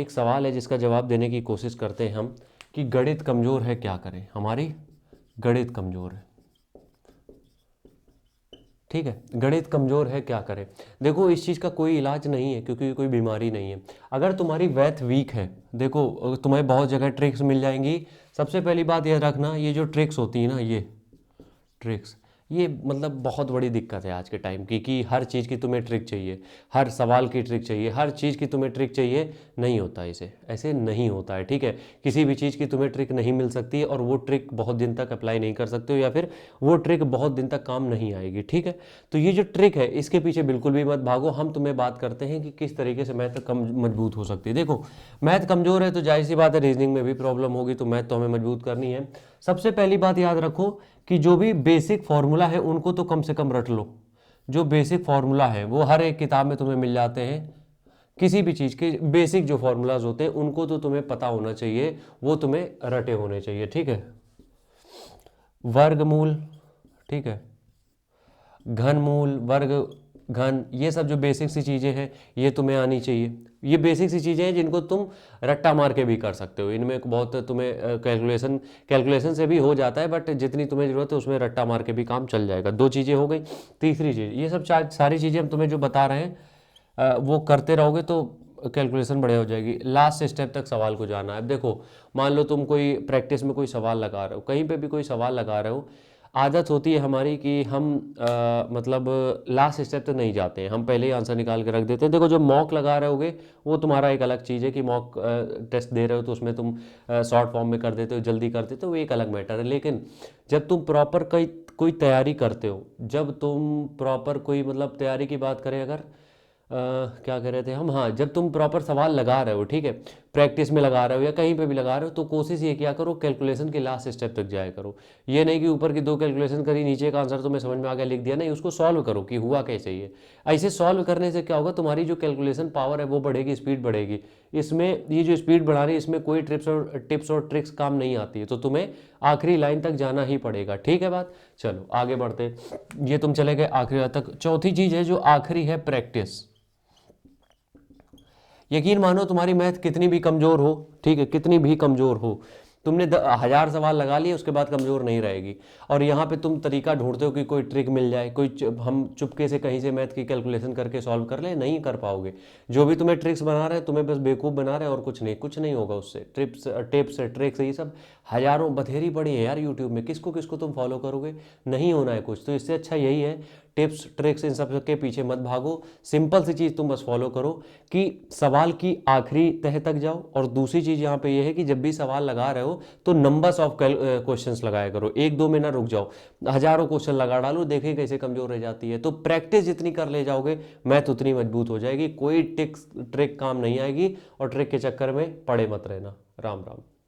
एक सवाल है जिसका जवाब देने की कोशिश करते हैं हम कि गणित कमज़ोर है क्या करें, हमारी गणित कमज़ोर है। ठीक है, गणित कमज़ोर है क्या करें। देखो इस चीज़ का कोई इलाज नहीं है क्योंकि कोई बीमारी नहीं है। अगर तुम्हारी मैथ वीक है, देखो तुम्हें बहुत जगह ट्रिक्स मिल जाएंगी। सबसे पहली बात यह रखना, ये जो ट्रिक्स होती है ना, ये ट्रिक्स, ये मतलब बहुत बड़ी दिक्कत है आज के टाइम की कि हर चीज़ की तुम्हें ट्रिक चाहिए, हर सवाल की ट्रिक चाहिए, हर चीज़ की तुम्हें ट्रिक चाहिए। नहीं होता इसे, ऐसे नहीं होता है। ठीक है, किसी भी चीज़ की तुम्हें ट्रिक नहीं मिल सकती और वो ट्रिक बहुत दिन तक अप्लाई नहीं कर सकते हो या फिर वो ट्रिक बहुत दिन तक काम नहीं आएगी। ठीक है, तो ये जो ट्रिक है इसके पीछे बिल्कुल भी मत भागो। हम तुम्हें बात करते हैं कि किस तरीके से मैथ कम मजबूत हो सकती है। देखो मैथ कमज़ोर है तो जाहिर सी बात है रीजनिंग में भी प्रॉब्लम होगी, तो मैथ तो हमें मजबूत करनी है। सबसे पहली बात याद रखो कि जो भी बेसिक फार्मूला है उनको तो कम से कम रट लो। जो बेसिक फार्मूला है वो हर एक किताब में तुम्हें मिल जाते हैं। किसी भी चीज़ के बेसिक जो फार्मूलाज होते हैं उनको तो तुम्हें पता होना चाहिए, वो तुम्हें रटे होने चाहिए। ठीक है, वर्गमूल, ठीक है, घनमूल, वर्ग, घन, ये सब जो बेसिक सी चीज़ें हैं ये तुम्हें आनी चाहिए। ये बेसिक सी चीज़ें हैं जिनको तुम रट्टा मार के भी कर सकते हो। इनमें बहुत तुम्हें कैलकुलेशन से भी हो जाता है, बट जितनी तुम्हें ज़रूरत है उसमें रट्टा मार के भी काम चल जाएगा। दो चीज़ें हो गई। तीसरी चीज़, ये सब सारी चीज़ें हम तुम्हें जो बता रहे हैं वो करते रहोगे तो कैलकुलेशन बढ़िया हो जाएगी। लास्ट स्टेप तक सवाल को जाना है। अब देखो मान लो तुम कोई प्रैक्टिस में कोई सवाल लगा रहे हो, कहीं पे भी कोई सवाल लगा रहे हो, आदत होती है हमारी कि हम मतलब लास्ट स्टेप तक नहीं जाते हैं, हम पहले ही आंसर निकाल के रख देते हैं। देखो जब मॉक लगा रहे होगे वो तुम्हारा एक अलग चीज़ है कि मॉक टेस्ट दे रहे हो तो उसमें तुम शॉर्ट फॉर्म में कर देते हो, जल्दी कर देते हो, वो एक अलग मैटर है। लेकिन जब तुम प्रॉपर कोई तैयारी करते हो, जब तुम प्रॉपर कोई मतलब तैयारी की बात करें अगर क्या कह रहे थे हम, हाँ, जब तुम प्रॉपर सवाल लगा रहे हो, ठीक है, प्रैक्टिस में लगा रहे हो या कहीं पे भी लगा रहे हो, तो कोशिश ये किया करो कैलकुलेशन के लास्ट स्टेप तक जाया करो। ये नहीं कि ऊपर की दो कैलकुलेशन करी, नीचे का आंसर तुम्हें समझ में आ गया लिख दिया, नहीं, उसको सॉल्व करो कि हुआ कैसे ये। ऐसे सॉल्व करने से क्या होगा, तुम्हारी जो कैलकुलेशन पावर है वो बढ़ेगी, स्पीड बढ़ेगी। इसमें ये जो स्पीड बढ़ा रही है इसमें कोई टिप्स और ट्रिक्स काम नहीं आती है, तो तुम्हें आखिरी लाइन तक जाना ही पड़ेगा। ठीक है बात, चलो आगे बढ़ते। ये तुम चले गए आखिरी लाइन तक। चौथी चीज़ है जो आखिरी है, प्रैक्टिस। यकीन मानो तुम्हारी मैथ कितनी भी कमज़ोर हो, ठीक है, कितनी भी कमज़ोर हो, तुमने 1000 सवाल लगा लिए उसके बाद कमज़ोर नहीं रहेगी। और यहाँ पे तुम तरीका ढूंढते हो कि कोई ट्रिक मिल जाए, हम चुपके से कहीं से मैथ की कैलकुलेशन करके सॉल्व कर ले, नहीं कर पाओगे। जो भी तुम्हें ट्रिक्स बना रहे हैं तुम्हें बस बेवकूफ़ बना रहे हैं और कुछ नहीं, कुछ नहीं होगा उससे। टिप्स ट्रिक्स ये सब हज़ारों बथेरी पड़ी है यार यूट्यूब में, किसको किसको तुम फॉलो करोगे, नहीं होना है कुछ। तो इससे अच्छा यही है, टिप्स ट्रिक्स इन सब के पीछे मत भागो। सिंपल सी चीज़ तुम बस फॉलो करो कि सवाल की आखिरी तह तक जाओ। और दूसरी चीज़ यहाँ पे ये है कि जब भी सवाल लगा रहे हो तो नंबर्स ऑफ क्वेश्चंस लगाया करो, एक दो में ना रुक जाओ, हजारों क्वेश्चन लगा डालो, देखें कैसे कमजोर रह जाती है। तो प्रैक्टिस जितनी कर ले जाओगे मैथ उतनी मजबूत हो जाएगी, कोई ट्रिक काम नहीं आएगी। और ट्रिक के चक्कर में पड़े मत रहना। राम राम।